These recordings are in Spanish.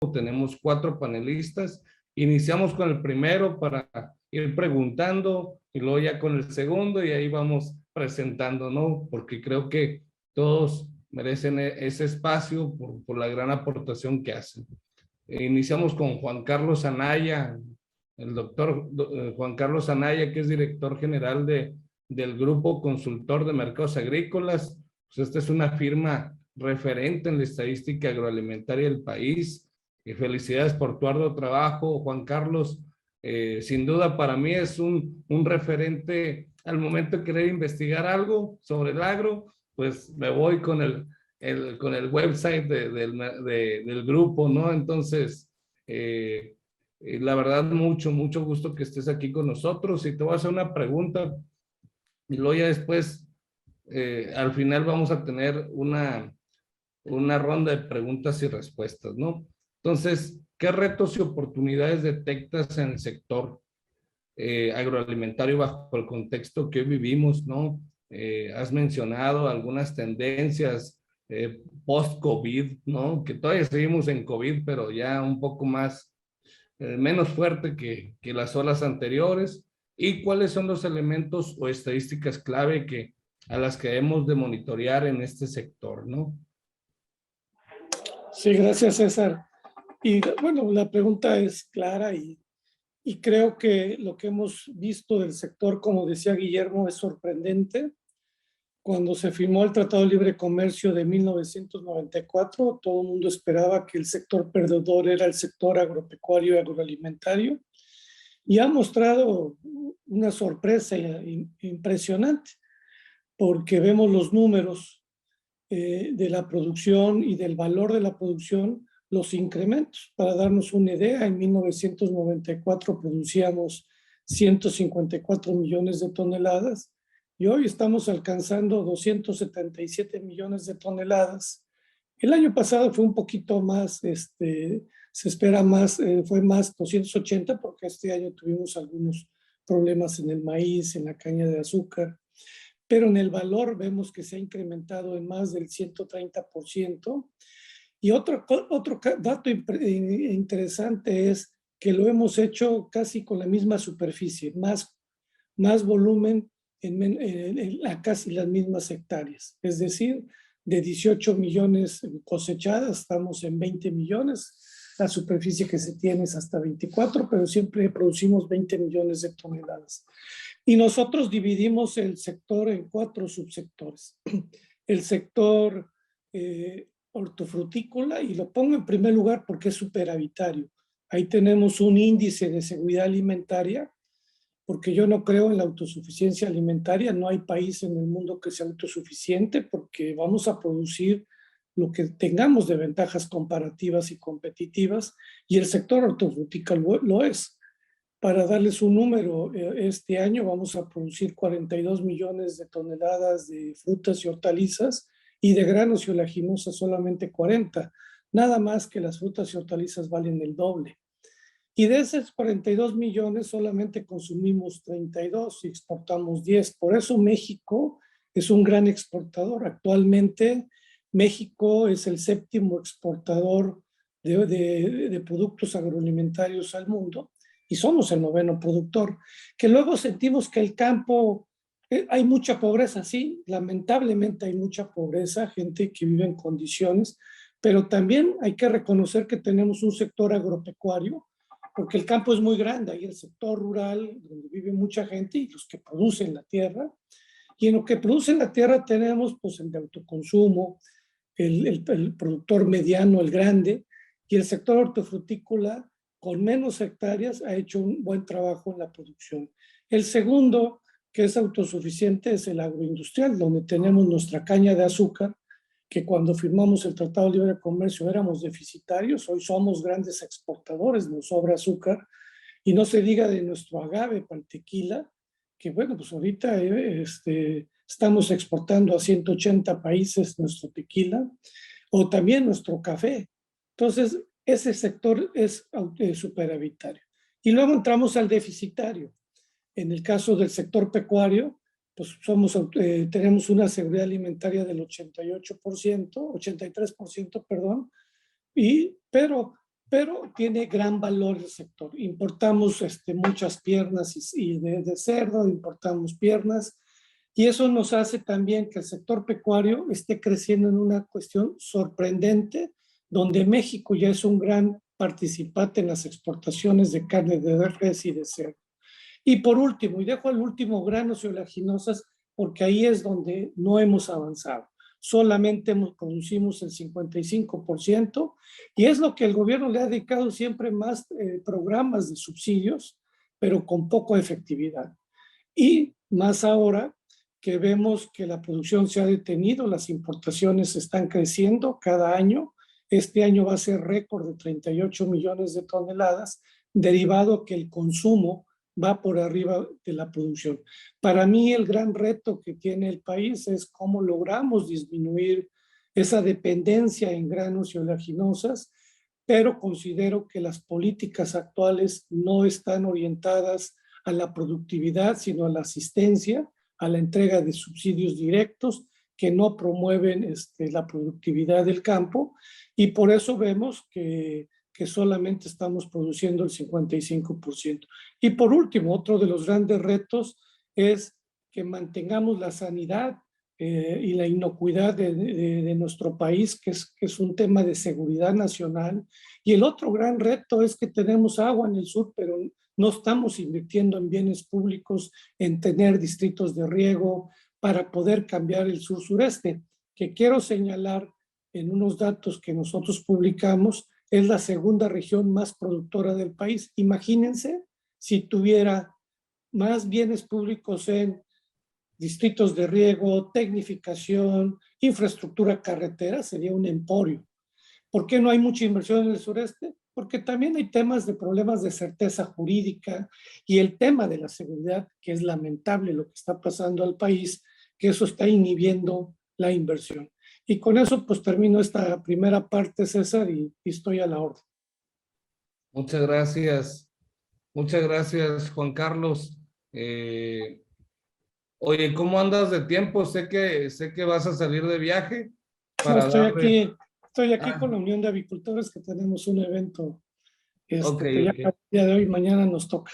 Tenemos 4 panelistas. Iniciamos con el primero para ir preguntando y luego ya con el segundo y ahí vamos presentando, ¿no? Porque creo que todos merecen ese espacio por la gran aportación que hacen. Iniciamos con Juan Carlos Anaya, el doctor Juan Carlos Anaya, que es director general del Grupo Consultor de Mercados Agrícolas. Pues esta es una firma referente en la estadística agroalimentaria del país. Y felicidades por tu arduo trabajo, Juan Carlos. Sin duda para mí es un referente al momento de querer investigar algo sobre el agro, pues me voy con el website del grupo, ¿no? Entonces, la verdad, mucho gusto que estés aquí con nosotros y te voy a hacer una pregunta y luego ya después, al final vamos a tener una ronda de preguntas y respuestas, ¿no? Entonces, ¿qué retos y oportunidades detectas en el sector agroalimentario bajo el contexto que hoy vivimos, ¿no? Has mencionado algunas tendencias post-COVID, ¿no? Que todavía seguimos en COVID, pero ya un poco más, menos fuerte que las olas anteriores. ¿Y cuáles son los elementos o estadísticas clave a las que debemos de monitorear en este sector, ¿no? Sí, gracias, César. Y bueno, la pregunta es clara y creo que lo que hemos visto del sector, como decía Guillermo, es sorprendente. Cuando se firmó el Tratado de Libre Comercio de 1994, todo el mundo esperaba que el sector perdedor era el sector agropecuario y agroalimentario, y ha mostrado una sorpresa impresionante, porque vemos los números de la producción y del valor de la producción, los incrementos. Para darnos una idea, en 1994 producíamos 154 millones de toneladas y hoy estamos alcanzando 277 millones de toneladas. El año pasado fue un poquito más, se espera más, fue más 280 porque este año tuvimos algunos problemas en el maíz, en la caña de azúcar, pero en el valor vemos que se ha incrementado en más del 130%. Y otro dato interesante es que lo hemos hecho casi con la misma superficie, más volumen en casi las mismas hectáreas. Es decir, de 18 millones cosechadas, estamos en 20 millones. La superficie que se tiene es hasta 24, pero siempre producimos 20 millones de toneladas. Y nosotros dividimos el sector en 4 subsectores. El sector hortofrutícola, y lo pongo en primer lugar porque es superavitario. Ahí tenemos un índice de seguridad alimentaria, porque yo no creo en la autosuficiencia alimentaria. No hay país en el mundo que sea autosuficiente, porque vamos a producir lo que tengamos de ventajas comparativas y competitivas, y el sector hortofrutícola lo es. Para darles un número, este año vamos a producir 42 millones de toneladas de frutas y hortalizas, y de granos y oleaginosas solamente 40. Nada más que las frutas y hortalizas valen el doble. Y de esos 42 millones solamente consumimos 32 y exportamos 10. Por eso México es un gran exportador. Actualmente México es el 7º exportador de productos agroalimentarios al mundo, y somos el 9º productor. Que luego sentimos que el campo, hay mucha pobreza, sí, lamentablemente hay mucha pobreza, gente que vive en condiciones, pero también hay que reconocer que tenemos un sector agropecuario, porque el campo es muy grande, hay el sector rural, donde vive mucha gente, y los que producen la tierra, y en lo que producen la tierra tenemos pues el de autoconsumo, el productor mediano, el grande, y el sector hortofrutícola con menos hectáreas ha hecho un buen trabajo en la producción. El segundo, que es autosuficiente, es el agroindustrial, donde tenemos nuestra caña de azúcar, que cuando firmamos el Tratado de Libre Comercio éramos deficitarios, hoy somos grandes exportadores, nos sobra azúcar, y no se diga de nuestro agave para el tequila, que bueno, pues ahorita estamos exportando a 180 países nuestro tequila, o también nuestro café. Entonces, ese sector es superavitario. Y luego entramos al deficitario. En el caso del sector pecuario, pues tenemos una seguridad alimentaria del 88%, 83%, perdón, pero pero tiene gran valor el sector. Importamos muchas piernas de cerdo, importamos piernas, y eso nos hace también que el sector pecuario esté creciendo en una cuestión sorprendente, donde México ya es un gran participante en las exportaciones de carne de res y de cerdo. Y por último, y dejo al último, granos y oleaginosas, porque ahí es donde no hemos avanzado. Solamente producimos el 55%, y es lo que el gobierno le ha dedicado siempre más programas de subsidios, pero con poca efectividad. Y más ahora que vemos que la producción se ha detenido, las importaciones están creciendo cada año. Este año va a ser récord de 38 millones de toneladas, derivado que el consumo va por arriba de la producción. Para mí el gran reto que tiene el país es cómo logramos disminuir esa dependencia en granos y oleaginosas, pero considero que las políticas actuales no están orientadas a la productividad, sino a la asistencia, a la entrega de subsidios directos que no promueven la productividad del campo, y por eso vemos que solamente estamos produciendo el 55%. Y por último, otro de los grandes retos es que mantengamos la sanidad y la inocuidad de nuestro país, que es un tema de seguridad nacional. Y el otro gran reto es que tenemos agua en el sur, pero no estamos invirtiendo en bienes públicos, en tener distritos de riego para poder cambiar el sur-sureste, que quiero señalar en unos datos que nosotros publicamos, es la segunda región más productora del país. Imagínense si tuviera más bienes públicos en distritos de riego, tecnificación, infraestructura carretera, sería un emporio. ¿Por qué no hay mucha inversión en el sureste? Porque también hay temas de problemas de certeza jurídica y el tema de la seguridad, que es lamentable lo que está pasando al país, que eso está inhibiendo la inversión. Y con eso pues termino esta primera parte, César, y estoy a la orden. Muchas gracias, Juan Carlos. Eh, Oye, ¿cómo andas de tiempo? Sé que vas a salir de viaje No, para darle. estoy aquí con Ah, la Unión de Avicultores, que tenemos un evento, ok, pero ya el ok. día de hoy, mañana nos toca.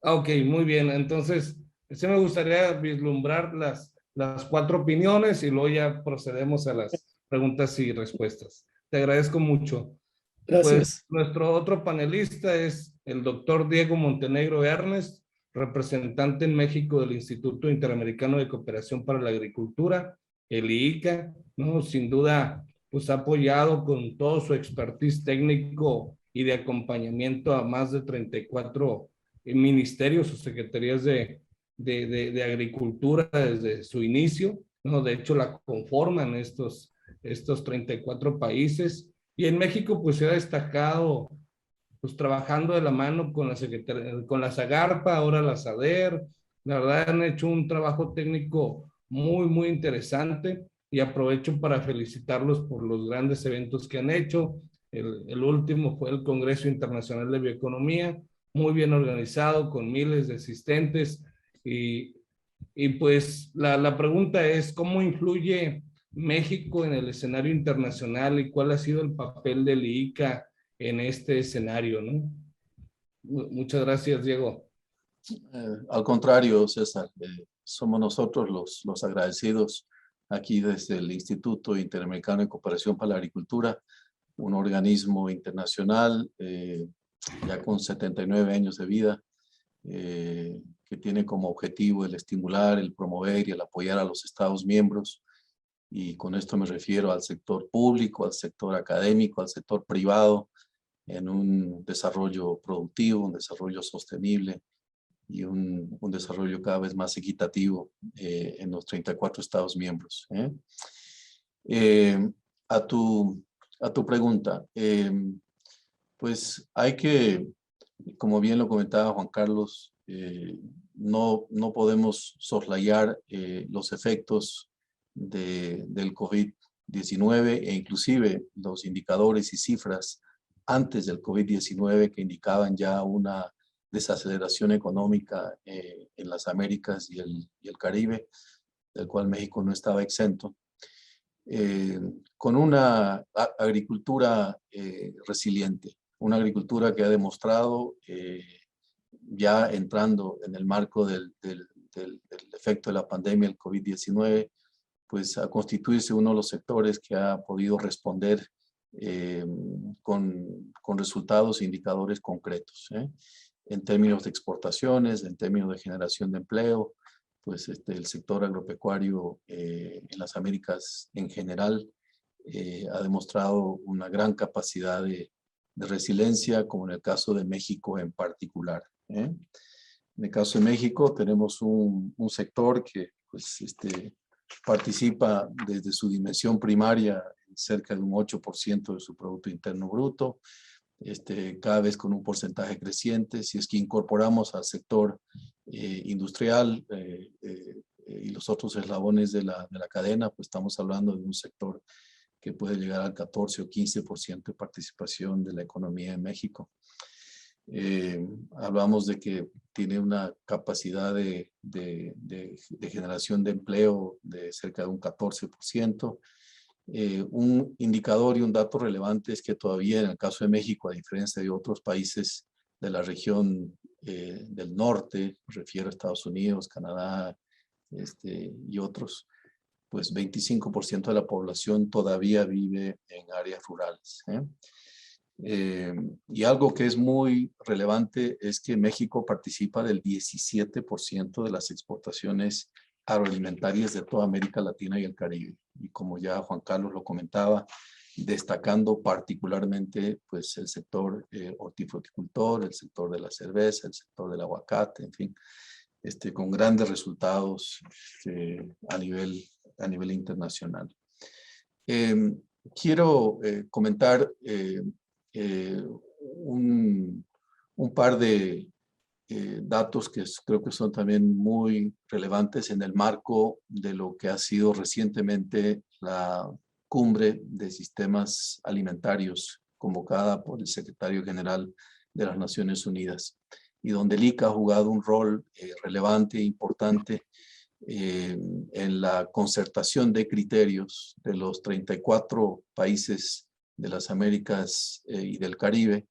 Ok, muy bien. Entonces, sí me gustaría vislumbrar las cuatro opiniones y luego ya procedemos a las preguntas y respuestas. Te agradezco mucho. Pues Gracias. nuestro otro panelista es el doctor Diego Montenegro Ernest, representante en México del Instituto Interamericano de Cooperación para la Agricultura, el IICA, ¿no? Sin duda, pues ha apoyado con todo su expertise técnico y de acompañamiento a más de 34 ministerios o secretarías de agricultura desde su inicio, ¿no? De hecho, la conforman estos 34 países. Y en México, pues se ha destacado, pues trabajando de la mano con con la Zagarpa, ahora la SADER. La verdad, han hecho un trabajo técnico muy, muy interesante y aprovecho para felicitarlos por los grandes eventos que han hecho. El último fue el Congreso Internacional de Bioeconomía, muy bien organizado, con miles de asistentes. Y, y pues la pregunta es, ¿cómo influye México en el escenario internacional y cuál ha sido el papel del IICA en este escenario, ¿no? Muchas gracias, Diego. Al contrario, César, somos nosotros los agradecidos aquí desde el Instituto Interamericano de Cooperación para la Agricultura, un organismo internacional ya con 79 años de vida, que tiene como objetivo el estimular, el promover y el apoyar a los Estados miembros. Y con esto me refiero al sector público, al sector académico, al sector privado, en un desarrollo productivo, un desarrollo sostenible y un desarrollo cada vez más equitativo en los 34 Estados miembros. A tu pregunta, pues hay que, como bien lo comentaba Juan Carlos, no podemos soslayar los efectos del COVID-19 e inclusive los indicadores y cifras antes del COVID-19 que indicaban ya una desaceleración económica en las Américas y el Caribe, del cual México no estaba exento, con una agricultura resiliente. una agricultura que ha demostrado, ya entrando en el marco del efecto de la pandemia, el COVID-19, pues a constituirse uno de los sectores que ha podido responder con resultados e indicadores concretos, en términos de exportaciones, en términos de generación de empleo. Pues el sector agropecuario en las Américas en general ha demostrado una gran capacidad de resiliencia, como en el caso de México en particular. En el caso de México tenemos un sector que pues, participa desde su dimensión primaria en cerca de un 8% de su Producto Interno Bruto, cada vez con un porcentaje creciente. Si es que incorporamos al sector industrial y los otros eslabones de la cadena, pues estamos hablando de un sector que puede llegar al 14 o 15% de participación de la economía en México. Hablamos de que tiene una capacidad de generación de empleo de cerca de un 14%. Un indicador y un dato relevante es que todavía en el caso de México, a diferencia de otros países de la región del norte, me refiero a Estados Unidos, Canadá y otros, pues 25% de la población todavía vive en áreas rurales. Y algo que es muy relevante es que México participa del 17% de las exportaciones agroalimentarias de toda América Latina y el Caribe. Y como ya Juan Carlos lo comentaba, destacando particularmente pues, el sector hortifruticultor, el sector de la cerveza, el sector del aguacate, en fin, con grandes resultados a nivel internacional. Quiero comentar un par de datos que creo que son también muy relevantes en el marco de lo que ha sido recientemente la cumbre de sistemas alimentarios convocada por el secretario general de las Naciones Unidas, y donde el ICA ha jugado un rol relevante e importante en la concertación de criterios de los 34 países de las Américas y del Caribe,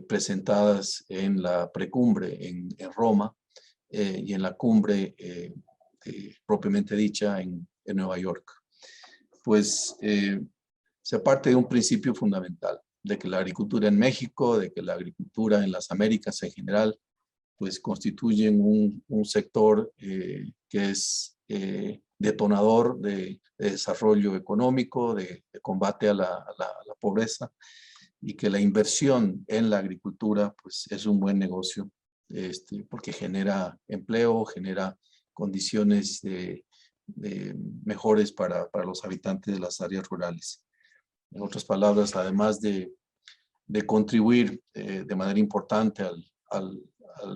presentadas en la precumbre en Roma y en la cumbre propiamente dicha en Nueva York. Pues se parte de un principio fundamental, de que la agricultura en México, de que la agricultura en las Américas en general, pues constituyen un sector que es detonador de desarrollo económico, de combate a la pobreza, y que la inversión en la agricultura pues es un buen negocio porque genera empleo, genera condiciones mejores para los habitantes de las áreas rurales. En otras palabras, además de contribuir de manera importante al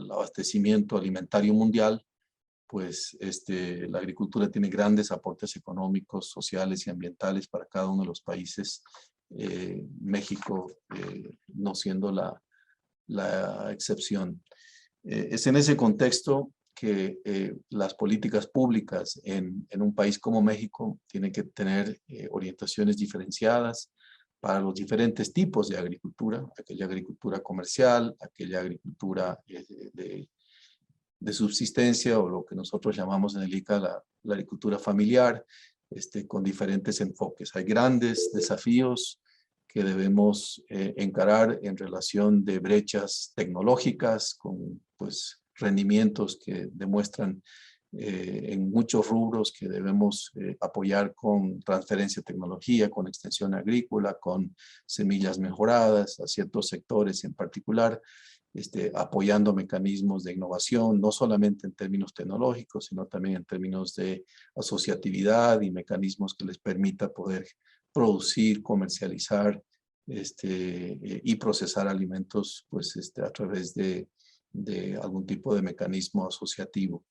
abastecimiento alimentario mundial, pues la agricultura tiene grandes aportes económicos, sociales y ambientales para cada uno de los países, México no siendo la excepción. Es en ese contexto que las políticas públicas en un país como México tienen que tener orientaciones diferenciadas para los diferentes tipos de agricultura, aquella agricultura comercial, aquella agricultura de subsistencia, o lo que nosotros llamamos en el ICA la agricultura familiar, con diferentes enfoques. Hay grandes desafíos que debemos encarar en relación de brechas tecnológicas, con pues, rendimientos que demuestran en muchos rubros que debemos apoyar con transferencia de tecnología, con extensión agrícola, con semillas mejoradas a ciertos sectores en particular, apoyando mecanismos de innovación, no solamente en términos tecnológicos, sino también en términos de asociatividad y mecanismos que les permita poder producir, comercializar y procesar alimentos pues, a través de algún tipo de mecanismo asociativo.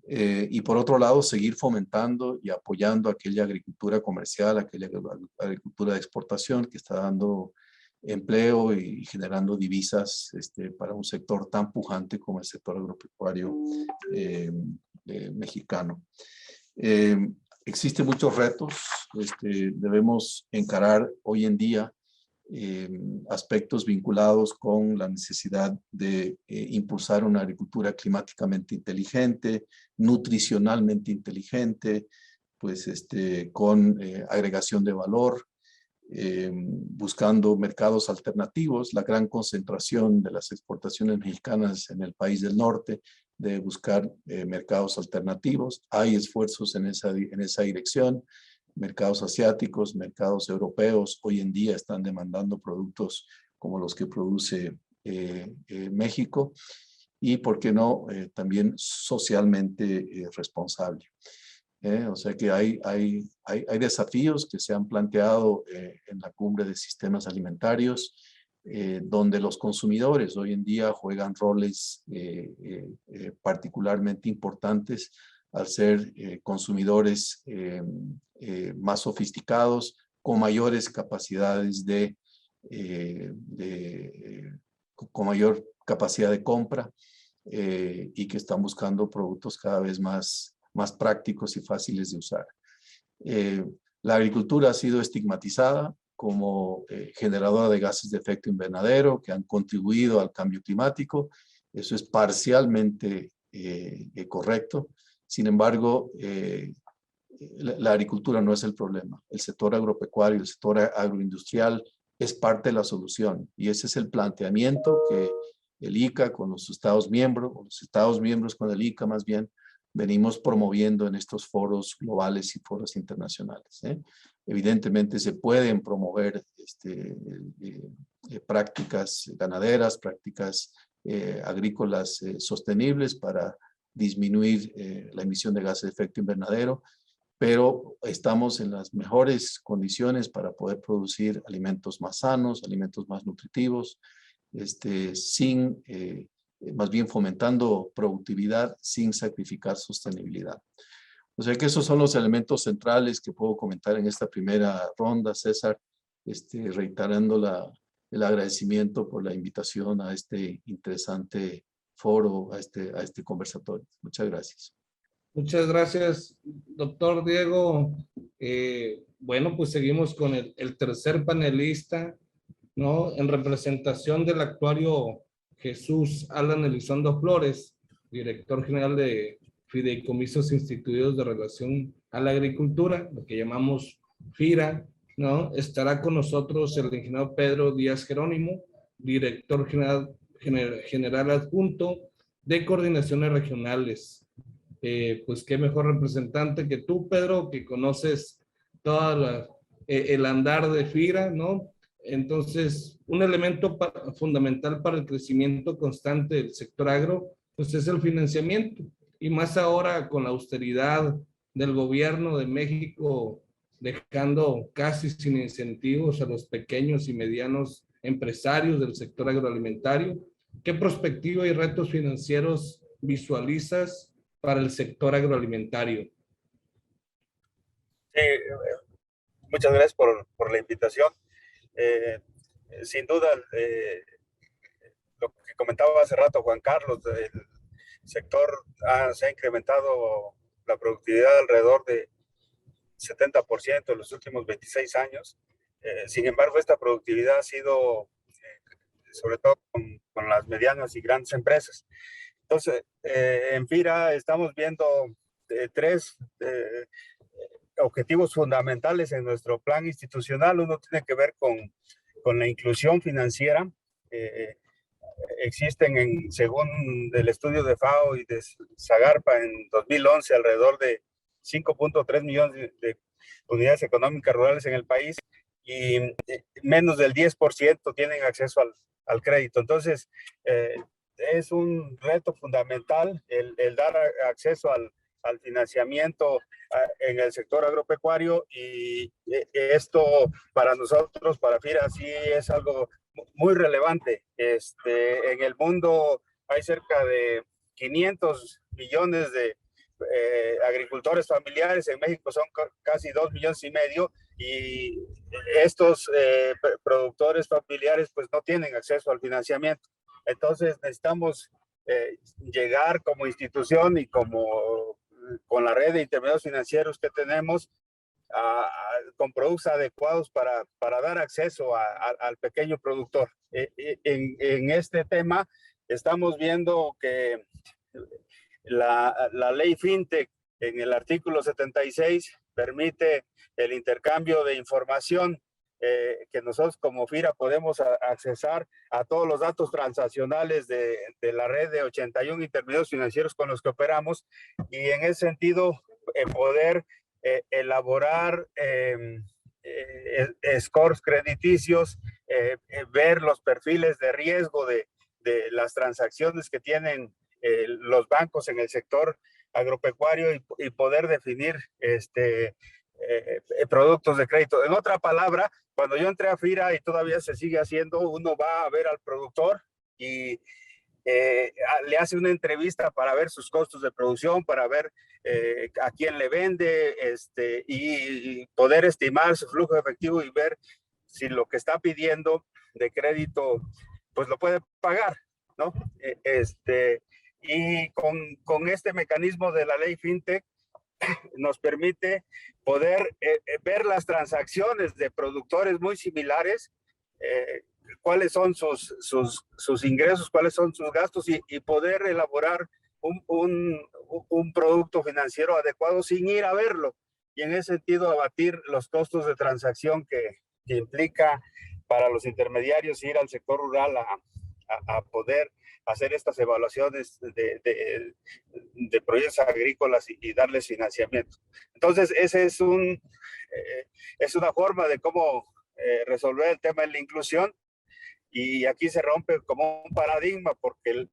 Y por otro lado, seguir fomentando y apoyando aquella agricultura comercial, aquella agricultura de exportación que está dando empleo y generando divisas para un sector tan pujante como el sector agropecuario mexicano. Existen muchos retos, debemos encarar hoy en día aspectos vinculados con la necesidad de impulsar una agricultura climáticamente inteligente, nutricionalmente inteligente, pues con agregación de valor, buscando mercados alternativos. La gran concentración de las exportaciones mexicanas en el país del norte, de buscar mercados alternativos. Hay esfuerzos en esa dirección. Mercados asiáticos, mercados europeos, hoy en día están demandando productos como los que produce México, y, ¿por qué no?, también socialmente responsable. O sea que hay desafíos que se han planteado en la cumbre de sistemas alimentarios, donde los consumidores hoy en día juegan roles particularmente importantes al ser consumidores más sofisticados, con mayores capacidades con mayor capacidad de compra, y que están buscando productos cada vez más prácticos y fáciles de usar. La agricultura ha sido estigmatizada como generadora de gases de efecto invernadero que han contribuido al cambio climático. Eso es parcialmente correcto. Sin embargo, la agricultura no es el problema. El sector agropecuario, el sector agroindustrial es parte de la solución, y ese es el planteamiento que el ICA con los Estados miembros, o los Estados miembros con el ICA más bien, venimos promoviendo en estos foros globales y foros internacionales. Evidentemente se pueden promover prácticas ganaderas, prácticas agrícolas sostenibles para disminuir la emisión de gases de efecto invernadero, pero estamos en las mejores condiciones para poder producir alimentos más sanos, alimentos más nutritivos, más bien fomentando productividad sin sacrificar sostenibilidad. O sea que esos son los elementos centrales que puedo comentar en esta primera ronda, César, reiterando el agradecimiento por la invitación a este interesante foro, a este conversatorio. Muchas gracias. Muchas gracias, doctor Diego. Bueno, pues seguimos con el tercer panelista, ¿no? En representación del actuario Jesús Alan Elizondo Flores, director general de Fideicomisos Instituidos de Relación a la Agricultura, lo que llamamos FIRA, ¿no? Estará con nosotros el ingeniero Pedro Díaz Jerónimo, director general adjunto de Coordinaciones Regionales. Pues qué mejor representante que tú, Pedro, que conoces toda el andar de FIRA, ¿no? Entonces, un elemento fundamental para el crecimiento constante del sector agro, pues es el financiamiento. Y más ahora con la austeridad del gobierno de México, dejando casi sin incentivos a los pequeños y medianos empresarios del sector agroalimentario. ¿Qué perspectiva y retos financieros visualizas para el sector agroalimentario? Sí, muchas gracias por la invitación. Sin duda, lo que comentaba hace rato Juan Carlos, el sector se ha incrementado la productividad alrededor de 70% en los últimos 26 años. Sin embargo, esta productividad ha sido sobre todo con las medianas y grandes empresas. Entonces, en FIRA estamos viendo tres objetivos fundamentales en nuestro plan institucional. Uno tiene que ver con la inclusión financiera. Existen, según el estudio de FAO y de Zagarpa en 2011, alrededor de 5.3 millones de unidades económicas rurales en el país, y menos del 10% tienen acceso al crédito. Entonces, es un reto fundamental el dar acceso al financiamiento en el sector agropecuario, y esto para nosotros, para FIRA, sí es algo muy relevante. En el mundo hay cerca de 500 millones de agricultores familiares. En México son casi 2,5 millones, y estos productores familiares pues no tienen acceso al financiamiento. Entonces necesitamos llegar como institución y con la red de intermediarios financieros que tenemos con productos adecuados para dar acceso al pequeño productor. En este tema estamos viendo que la ley FinTech en el artículo 76 permite el intercambio de información que nosotros como FIRA podemos accesar a todos los datos transaccionales de la red de 81 intermediarios financieros con los que operamos, y en ese sentido poder elaborar scores crediticios, ver los perfiles de riesgo de las transacciones que tienen los bancos en el sector agropecuario y poder definir productos de crédito. En otra palabra, cuando yo entré a FIRA y todavía se sigue haciendo, uno va a ver al productor y le hace una entrevista para ver sus costos de producción, para ver a quién le vende, y poder estimar su flujo efectivo y ver si lo que está pidiendo de crédito pues lo puede pagar, ¿no? Y con este mecanismo de la ley FinTech nos permite poder ver las transacciones de productores muy similares, cuáles son sus ingresos, cuáles son sus gastos, y poder elaborar un producto financiero adecuado sin ir a verlo, y en ese sentido abatir los costos de transacción que implica para los intermediarios ir al sector rural a poder hacer estas evaluaciones de proyectos agrícolas y darles financiamiento. Entonces, ese es una forma de cómo resolver el tema de la inclusión, y aquí se rompe como un paradigma, porque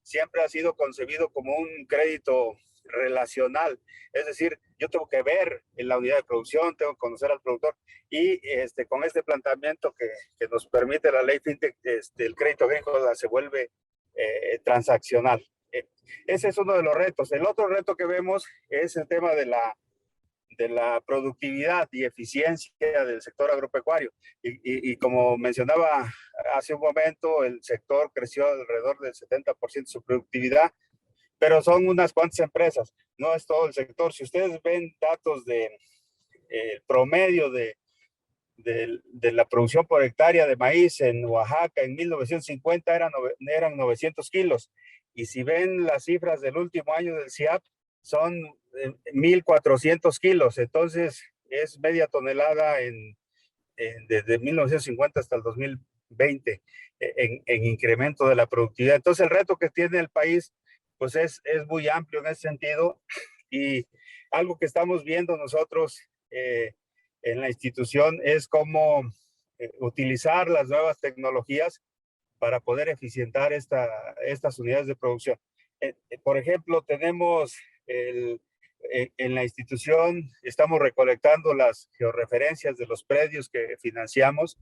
siempre ha sido concebido como un crédito relacional, es decir, yo tengo que ver en la unidad de producción, tengo que conocer al productor, y con este planteamiento que nos permite la ley FinTech, el crédito agrícola se vuelve transaccional. Ese es uno de los retos. El otro reto que vemos es el tema de la productividad y eficiencia del sector agropecuario. Y como mencionaba hace un momento, el sector creció alrededor del 70% de su productividad, pero son unas cuantas empresas, no es todo el sector. Si ustedes ven datos de promedio de la producción por hectárea de maíz en Oaxaca en 1950 eran 900 kilos. Y si ven las cifras del último año del CIAP, son 1,400 kilos. Entonces, es media tonelada desde 1950 hasta el 2020 en incremento de la productividad. Entonces, el reto que tiene el país pues es muy amplio en ese sentido, y algo que estamos viendo nosotros en la institución es cómo utilizar las nuevas tecnologías para poder eficientar estas unidades de producción. Por ejemplo, tenemos en la institución, estamos recolectando las georreferencias de los predios que financiamos,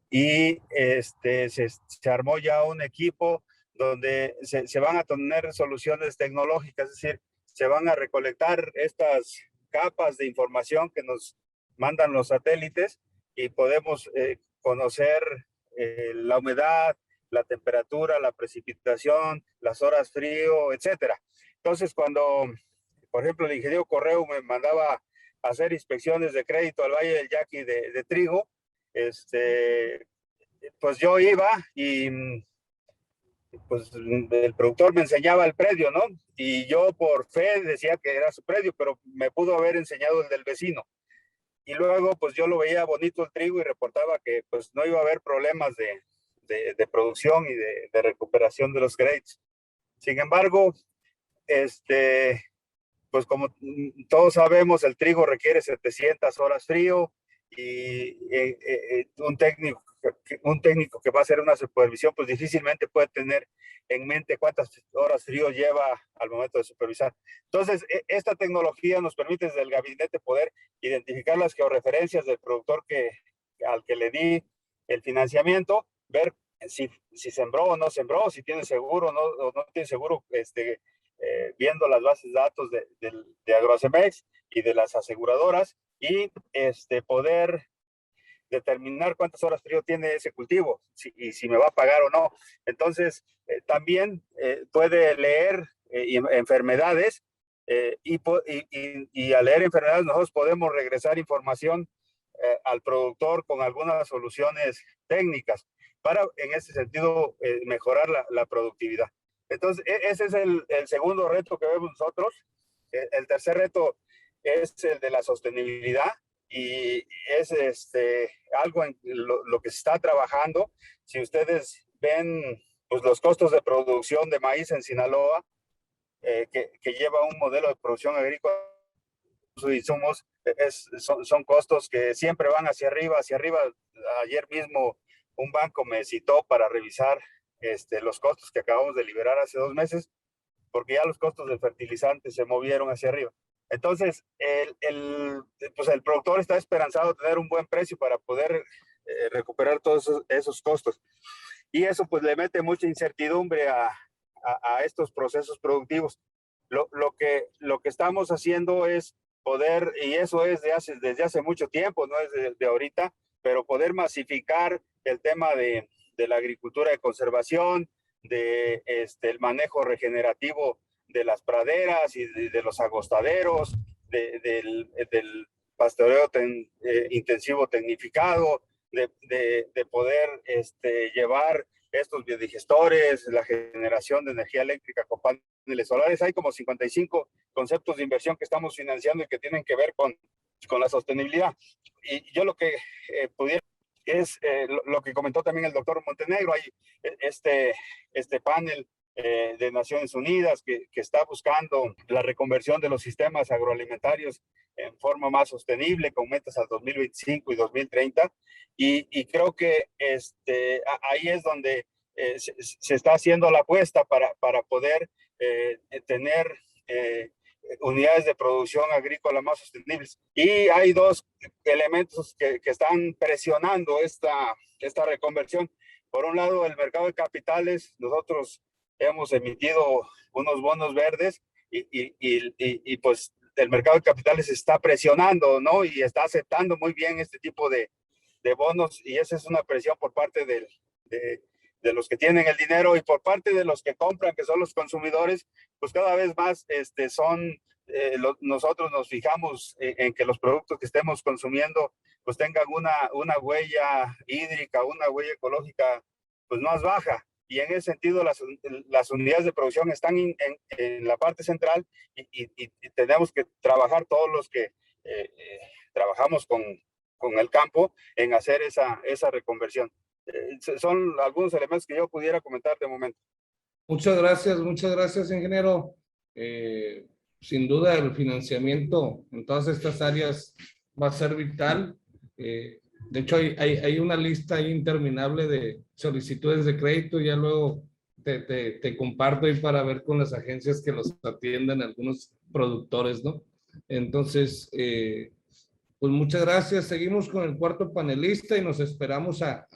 y se armó ya un equipo donde se van a tener soluciones tecnológicas, es decir, se van a recolectar estas capas de información que nos mandan los satélites, y podemos conocer la humedad, la temperatura, la precipitación, las horas frío, etcétera. Entonces, cuando, por ejemplo, el ingeniero Correo me mandaba a hacer inspecciones de crédito al Valle del Yaqui de trigo, pues yo iba y pues el productor me enseñaba el predio, ¿no? Y yo por fe decía que era su predio, pero me pudo haber enseñado el del vecino. Y luego pues yo lo veía bonito el trigo y reportaba que pues no iba a haber problemas de producción y de recuperación de los créditos. Sin embargo, pues como todos sabemos, el trigo requiere 700 horas frío, y un técnico que va a hacer una supervisión, pues difícilmente puede tener en mente cuántas horas frío lleva al momento de supervisar. Entonces, esta tecnología nos permite desde el gabinete poder identificar las georreferencias del productor al que le di el financiamiento, ver si sembró o no sembró, si tiene seguro o no tiene seguro, viendo las bases de datos de Agrocemex y de las aseguradoras, y poder determinar cuántas horas frío tiene ese cultivo y si me va a pagar o no. Entonces, también puede leer enfermedades y al leer enfermedades nosotros podemos regresar información al productor con algunas soluciones técnicas para, en ese sentido, mejorar la productividad. Entonces, ese es el segundo reto que vemos nosotros. El tercer reto es el de la sostenibilidad y es algo en lo que se está trabajando. Si ustedes ven pues, los costos de producción de maíz en Sinaloa, que lleva un modelo de producción agrícola de insumos, son costos que siempre van hacia arriba, hacia arriba. Ayer mismo un banco me citó para revisar los costos que acabamos de liberar hace 2 meses, porque ya los costos del fertilizante se movieron hacia arriba. Entonces, pues el productor está esperanzado de tener un buen precio para poder recuperar todos esos costos. Y eso pues le mete mucha incertidumbre a estos procesos productivos. Lo que estamos haciendo es poder, y eso es desde hace mucho tiempo, no es de ahorita, pero poder masificar el tema de la agricultura de conservación, de el manejo regenerativo de las praderas y de los agostaderos, del pastoreo intensivo tecnificado, de poder llevar estos biodigestores, la generación de energía eléctrica con paneles solares. Hay como 55 conceptos de inversión que estamos financiando y que tienen que ver con la sostenibilidad. Y yo lo que pudiera es lo que comentó también el doctor Montenegro. Hay este panel de Naciones Unidas que está buscando la reconversión de los sistemas agroalimentarios en forma más sostenible, con metas al 2025 y 2030. Y creo que ahí es donde se está haciendo la apuesta para poder tener unidades de producción agrícola más sostenibles. Y hay 2 elementos que están presionando esta reconversión. Por un lado, el mercado de capitales. Nosotros hemos emitido unos bonos verdes y pues el mercado de capitales está presionando, ¿no? Y está aceptando muy bien este tipo de bonos, y esa es una presión por parte de los que tienen el dinero, y por parte de los que compran, que son los consumidores. Pues cada vez más nosotros nos fijamos en que los productos que estemos consumiendo pues tengan una huella hídrica, una huella ecológica pues más baja. Y en ese sentido las unidades de producción están en la parte central, y tenemos que trabajar todos los que trabajamos con el campo en hacer esa reconversión. Son algunos elementos que yo pudiera comentar de momento. Muchas gracias, ingeniero. Sin duda el financiamiento en todas estas áreas va a ser vital. De hecho, hay una lista interminable de solicitudes de crédito. Ya luego te comparto ahí para ver con las agencias que los atienden, algunos productores, ¿no? Entonces, pues muchas gracias. Seguimos con el cuarto panelista y nos esperamos a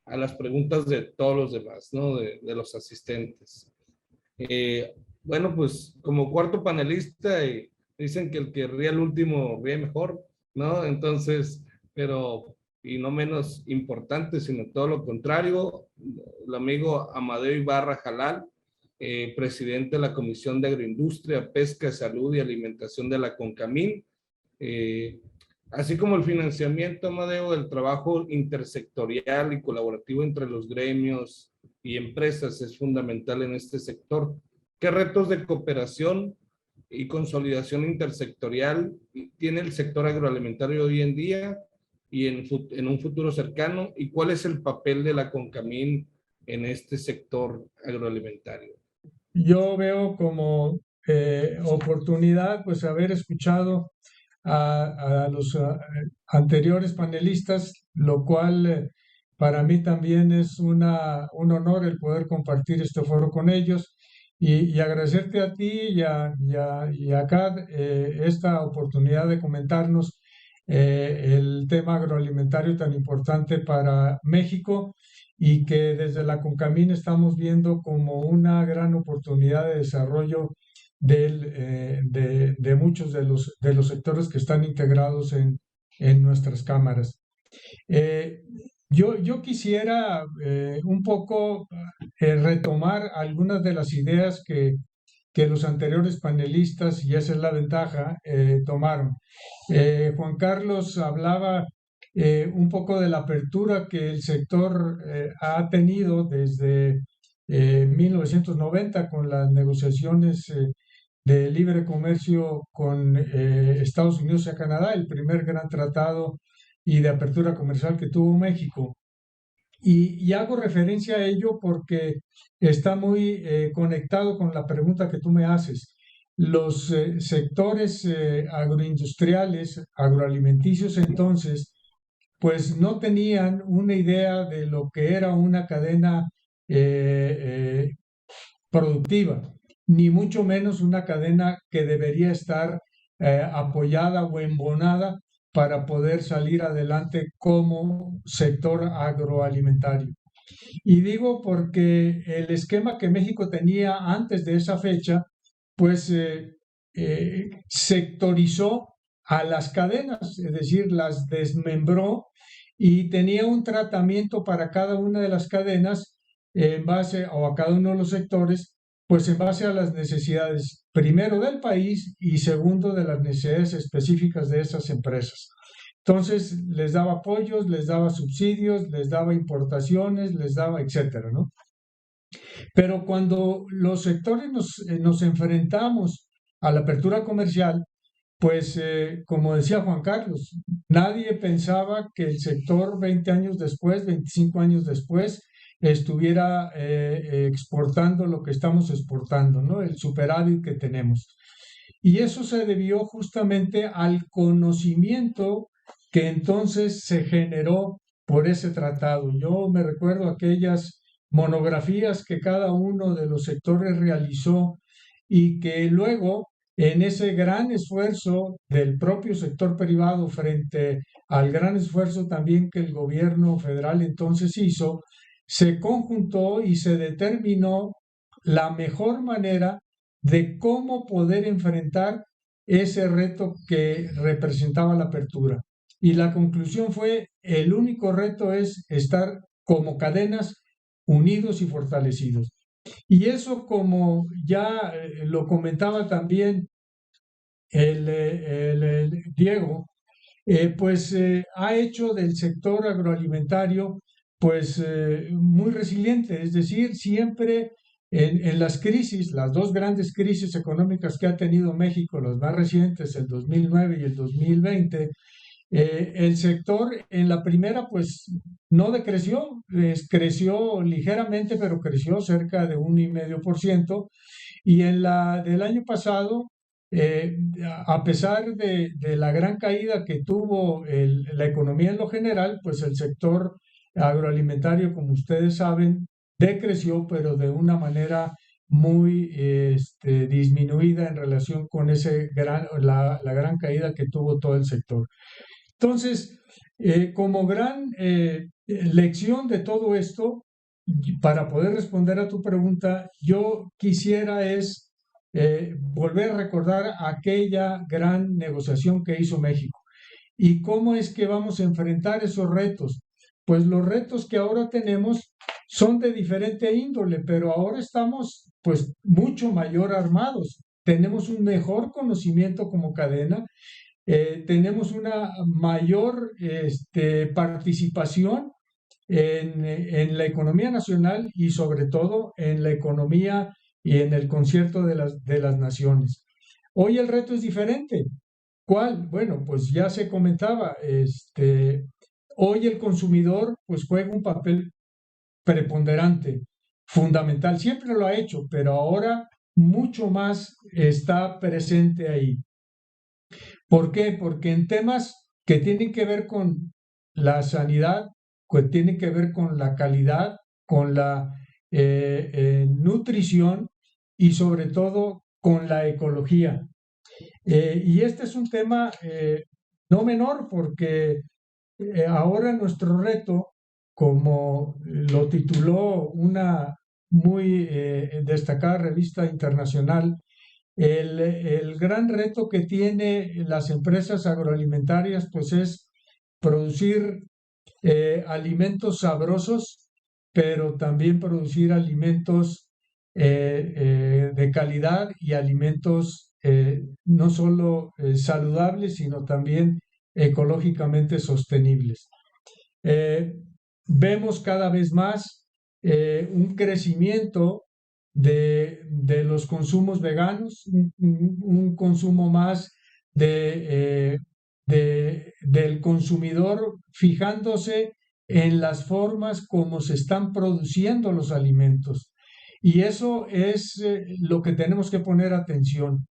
las preguntas de todos los demás, ¿no? De los asistentes. Bueno, pues como cuarto panelista, dicen que el que ríe al último ríe mejor, ¿no? Entonces, pero, y no menos importante, sino todo lo contrario, el amigo Amadeo Ibarra Jalal, presidente de la Comisión de Agroindustria, Pesca, Salud y Alimentación de la CONCAMIN. Así como el financiamiento, Amadeo, el trabajo intersectorial y colaborativo entre los gremios y empresas es fundamental en este sector. ¿Qué retos de cooperación y consolidación intersectorial tiene el sector agroalimentario hoy en día y en un futuro cercano? ¿Y cuál es el papel de la CONCAMIN en este sector agroalimentario? Yo veo como oportunidad pues haber escuchado a los anteriores panelistas, lo cual para mí también es un honor el poder compartir este foro con ellos, y agradecerte a ti y a Kad esta oportunidad de comentarnos el tema agroalimentario tan importante para México, y que desde la CONCAMIN estamos viendo como una gran oportunidad de desarrollo de muchos de los sectores que están integrados en nuestras cámaras. Yo quisiera un poco retomar algunas de las ideas que que los anteriores panelistas, y esa es la ventaja, tomaron. Juan Carlos hablaba un poco de la apertura que el sector ha tenido desde 1990 con las negociaciones de libre comercio con Estados Unidos y Canadá, el primer gran tratado y de apertura comercial que tuvo México. Y hago referencia a ello porque está muy conectado con la pregunta que tú me haces. Los sectores agroindustriales, agroalimenticios entonces, pues no tenían una idea de lo que era una cadena productiva, ni mucho menos una cadena que debería estar apoyada o embonada para poder salir adelante como sector agroalimentario. Y digo porque el esquema que México tenía antes de esa fecha, pues sectorizó a las cadenas, es decir, las desmembró y tenía un tratamiento para cada una de las cadenas en base, o a cada uno de los sectores, pues en base a las necesidades, primero del país y segundo de las necesidades específicas de esas empresas. Entonces les daba apoyos, les daba subsidios, les daba importaciones, les daba etcétera, ¿no? Pero cuando los sectores nos enfrentamos a la apertura comercial, pues como decía Juan Carlos, nadie pensaba que el sector 20 años después, 25 años después, estuviera exportando lo que estamos exportando, ¿no? El superávit que tenemos. Y eso se debió justamente al conocimiento que entonces se generó por ese tratado. Yo me recuerdo aquellas monografías que cada uno de los sectores realizó y que luego en ese gran esfuerzo del propio sector privado frente al gran esfuerzo también que el gobierno federal entonces hizo, se conjuntó y se determinó la mejor manera de cómo poder enfrentar ese reto que representaba la apertura. Y la conclusión fue, el único reto es estar como cadenas unidos y fortalecidos. Y eso, como ya lo comentaba también el Diego, pues ha hecho del sector agroalimentario pues muy resiliente, es decir, siempre en las crisis, las dos grandes crisis económicas que ha tenido México, las más recientes, el 2009 y el 2020, el sector en la primera pues no decreció, creció ligeramente, pero creció cerca de 1,5%, y en la del año pasado, a pesar de la gran caída que tuvo la economía en lo general, pues el sector agroalimentario, como ustedes saben, decreció, pero de una manera muy disminuida en relación con la gran caída que tuvo todo el sector. Entonces, como gran lección de todo esto, para poder responder a tu pregunta, yo quisiera volver a recordar aquella gran negociación que hizo México. ¿Y cómo es que vamos a enfrentar esos retos? Pues los retos que ahora tenemos son de diferente índole, pero ahora estamos pues mucho mayor armados. Tenemos un mejor conocimiento como cadena, tenemos una mayor participación en la economía nacional y sobre todo en la economía y en el concierto de las naciones. Hoy el reto es diferente. ¿Cuál? Bueno, pues ya se comentaba, hoy el consumidor pues juega un papel preponderante, fundamental, siempre lo ha hecho, pero ahora mucho más está presente ahí. ¿Por qué? Porque en temas que tienen que ver con la sanidad, que tienen que ver con la calidad, con la nutrición y sobre todo con la ecología. Y este es un tema no menor porque ahora nuestro reto, como lo tituló una muy destacada revista internacional, el gran reto que tiene las empresas agroalimentarias pues es producir alimentos sabrosos, pero también producir alimentos de calidad y alimentos no solo saludables, sino también ecológicamente sostenibles. Vemos cada vez más un crecimiento de los consumos veganos, un consumo más del consumidor fijándose en las formas como se están produciendo los alimentos. Y eso es lo que tenemos que poner atención.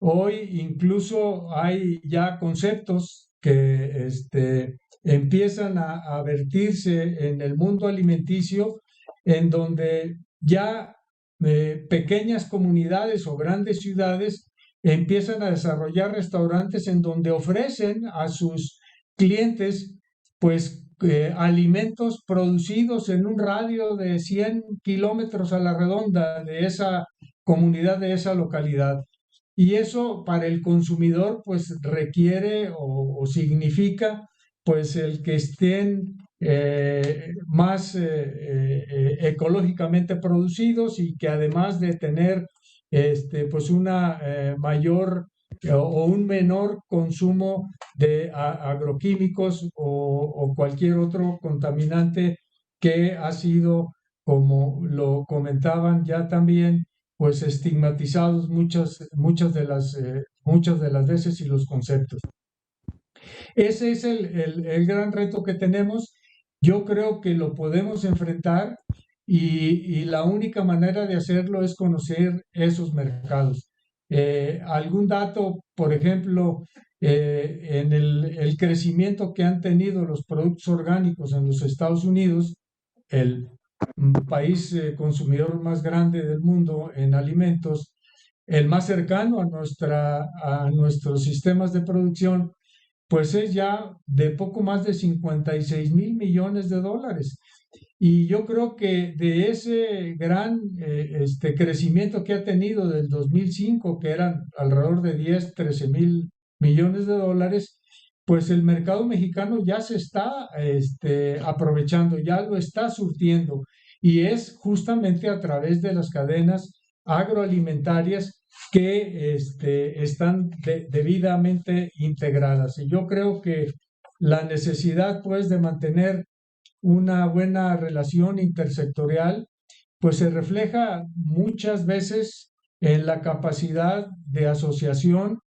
Hoy incluso hay ya conceptos que empiezan a vertirse en el mundo alimenticio, en donde ya pequeñas comunidades o grandes ciudades empiezan a desarrollar restaurantes en donde ofrecen a sus clientes pues alimentos producidos en un radio de 100 kilómetros a la redonda de esa comunidad, de esa localidad. Y eso para el consumidor pues requiere o significa pues el que estén más ecológicamente producidos y que además de tener pues una mayor o un menor consumo de agroquímicos o cualquier otro contaminante que ha sido, como lo comentaban ya también, pues estigmatizados muchas de las veces y los conceptos. Ese es el gran reto que tenemos. Yo creo que lo podemos enfrentar y la única manera de hacerlo es conocer esos mercados. Algún dato, por ejemplo, en el crecimiento que han tenido los productos orgánicos en los Estados Unidos, el país consumidor más grande del mundo en alimentos, el más cercano a nuestros sistemas de producción, pues es ya de poco más de 56,000 millones de dólares. Y yo creo que de ese gran crecimiento que ha tenido del 2005, que eran alrededor de 10, 13 mil millones de dólares, pues el mercado mexicano ya se está aprovechando, ya lo está surtiendo. Y es justamente a través de las cadenas agroalimentarias que están debidamente integradas. Y yo creo que la necesidad, pues, de mantener una buena relación intersectorial, pues se refleja muchas veces en la capacidad de asociación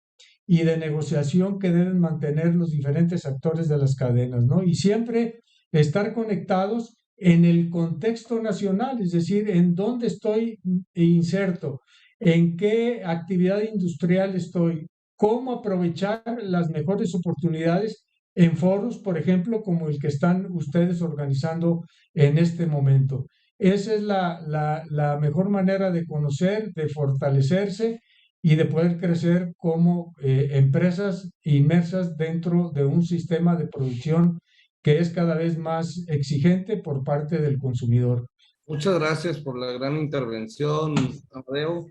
y de negociación que deben mantener los diferentes actores de las cadenas, ¿no? Y siempre estar conectados en el contexto nacional, es decir, en dónde estoy inserto, en qué actividad industrial estoy, cómo aprovechar las mejores oportunidades en foros, por ejemplo, como el que están ustedes organizando en este momento. Esa es la mejor manera de conocer, de fortalecerse y de poder crecer como empresas inmersas dentro de un sistema de producción que es cada vez más exigente por parte del consumidor. Muchas gracias por la gran intervención, Amadeo.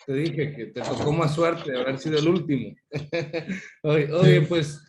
Te dije que te tocó más suerte de haber sido el último. Oye, pues